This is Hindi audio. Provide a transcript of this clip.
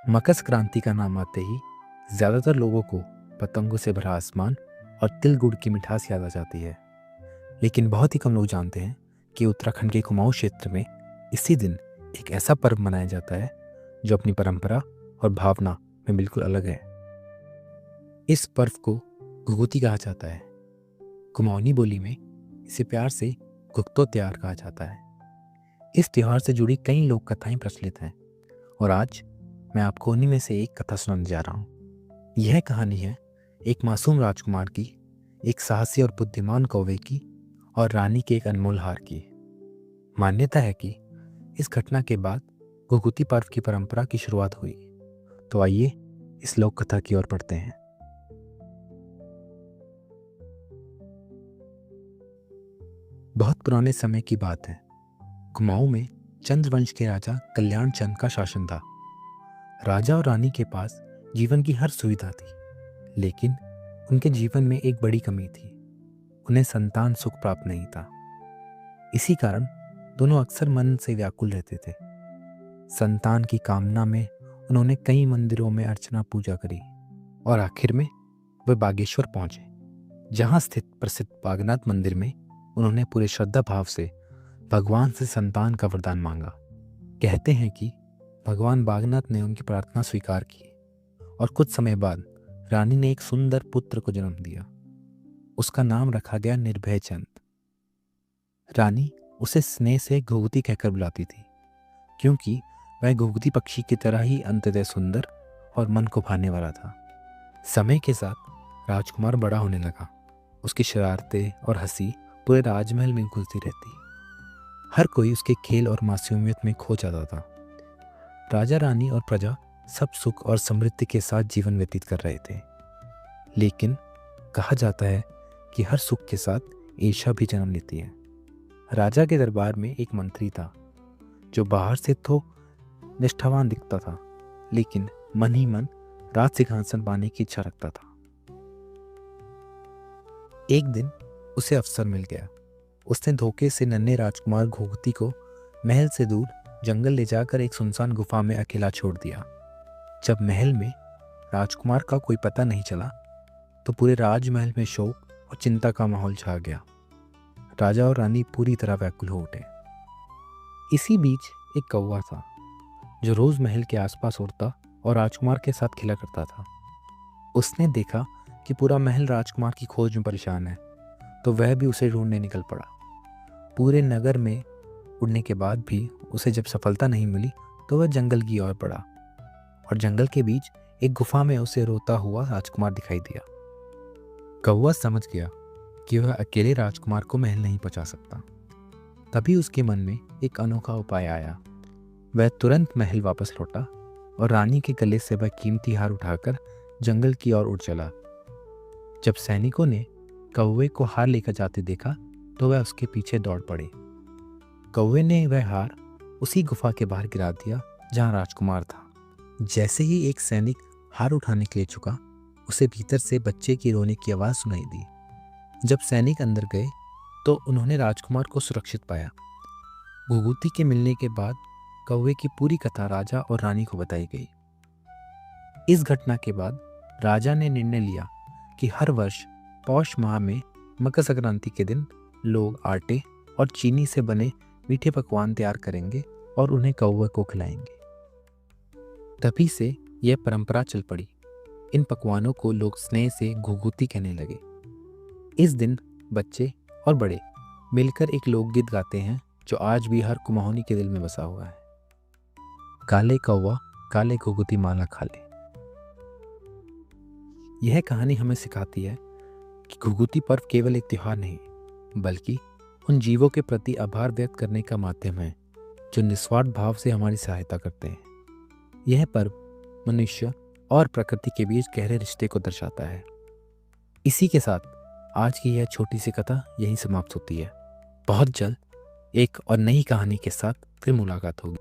मकर संक्रांति का नाम आते ही ज़्यादातर लोगों को पतंगों से भरा आसमान और तिल गुड़ की मिठास याद आ जाती है। लेकिन बहुत ही कम लोग जानते हैं कि उत्तराखंड के कुमाऊं क्षेत्र में इसी दिन एक ऐसा पर्व मनाया जाता है जो अपनी परंपरा और भावना में बिल्कुल अलग है। इस पर्व को घुघुती कहा जाता है। कुमाऊनी बोली में इसे प्यार से घुघतो त्योहार कहा जाता है। इस त्योहार से जुड़ी कई लोक कथाएं प्रचलित हैं और आज मैं आपको उन्हीं में से एक कथा सुनाने जा रहा हूँ। यह कहानी है एक मासूम राजकुमार की, एक साहसी और बुद्धिमान कौवे की और रानी के एक अनमोल हार की। मान्यता है कि इस घटना के बाद घुघुती पर्व की परंपरा की शुरुआत हुई। तो आइए इस लोक कथा की ओर बढ़ते हैं। बहुत पुराने समय की बात है। कुमाऊं में चंद्रवंश के राजा कल्याण चंद का शासन था। राजा और रानी के पास जीवन की हर सुविधा थी, लेकिन उनके जीवन में एक बड़ी कमी थी। उन्हें संतान सुख प्राप्त नहीं था। इसी कारण दोनों अक्सर मन से व्याकुल रहते थे। संतान की कामना में उन्होंने कई मंदिरों में अर्चना पूजा करी और आखिर में वे बागेश्वर पहुंचे, जहां स्थित प्रसिद्ध बागनाथ मंदिर में उन्होंने पूरे श्रद्धा भाव से भगवान से संतान का वरदान मांगा। कहते हैं कि भगवान बागनाथ ने उनकी प्रार्थना स्वीकार की और कुछ समय बाद रानी ने एक सुंदर पुत्र को जन्म दिया। उसका नाम रखा गया निर्भय चंद। रानी उसे स्नेह से घुघुती कहकर बुलाती थी, क्योंकि वह घुघुती पक्षी की तरह ही अंततः सुंदर और मन को भाने वाला था। समय के साथ राजकुमार बड़ा होने लगा। उसकी शरारतें और हंसी पूरे राजमहल में घुलती रहती। हर कोई उसके खेल और मासूमियत में खो जाता था। राजा, रानी और प्रजा सब सुख और समृद्धि के साथ जीवन व्यतीत कर रहे थे। लेकिन कहा जाता है कि हर सुख के साथ ईर्ष्या भी जन्म लेती है। राजा के दरबार में एक मंत्री था जो बाहर से तो निष्ठावान दिखता था, लेकिन मन ही मन राज सिंहासन पाने की इच्छा रखता था। एक दिन उसे अवसर मिल गया। उसने धोखे से नन्हे राजकुमार घुघुती को महल से दूर जंगल ले जाकर एक सुनसान गुफा में अकेला छोड़ दिया। जब महल में राजकुमार का कोई पता नहीं चला तो पूरे राजमहल में शोक और चिंता का माहौल छा गया। राजा और रानी पूरी तरह व्याकुल हो उठे। इसी बीच एक कौवा था जो रोज महल के आसपास उड़ता और राजकुमार के साथ खेला करता था। उसने देखा कि पूरा महल राजकुमार की खोज में परेशान है, तो वह भी उसे ढूंढने निकल पड़ा। पूरे नगर में उड़ने के बाद भी उसे जब सफलता नहीं मिली तो वह जंगल की ओर बढ़ा और जंगल के बीच एक गुफा में उसे रोता हुआ राजकुमार दिखाई दिया। कौवा समझ गया कि वह अकेले राजकुमार को महल नहीं पहुंचा सकता। तभी उसके मन में एक अनोखा उपाय आया। वह तुरंत महल वापस लौटा और रानी के गले से वह कीमती हार उठाकर जंगल की ओर उड़ चला। जब सैनिकों ने कौवे को हार लेकर जाते देखा तो वह उसके पीछे दौड़ पड़े। कौवे ने वह हार उसी गुफा के बाहर गिरा दिया जहां राजकुमार था। जैसे ही एक सैनिक हार उठाने के लिए झुका, उसे भीतर से बच्चे की रोने की आवाज सुनाई दी। जब सैनिक अंदर गए तो उन्होंने राजकुमार को सुरक्षित पाया। घुघुती के मिलने के बाद कौवे की पूरी कथा राजा और रानी को बताई गई। इस घटना के बाद राजा ने निर्णय लिया कि हर वर्ष पौष माह में मकर संक्रांति के दिन लोग आटे और चीनी से बने मीठे पकवान तैयार करेंगे और उन्हें कौवे को खिलाएंगे। तभी से यह परंपरा चल पड़ी। इन पकवानों को लोग स्नेह से घुघुती कहने लगे। इस दिन बच्चे और बड़े मिलकर एक लोकगीत गाते हैं जो आज भी हर कुमाऊनी के दिल में बसा हुआ है। काले कौवा काले घुघुती माला खा ले। यह कहानी हमें सिखाती है कि घुघुती पर्व केवल एक त्योहार नहीं, बल्कि उन जीवों के प्रति आभार व्यक्त करने का माध्यम है जो निस्वार्थ भाव से हमारी सहायता करते हैं। यह पर्व मनुष्य और प्रकृति के बीच गहरे रिश्ते को दर्शाता है। इसी के साथ आज की यह छोटी सी कथा यहीं समाप्त होती है। बहुत जल्द एक और नई कहानी के साथ फिर मुलाकात होगी।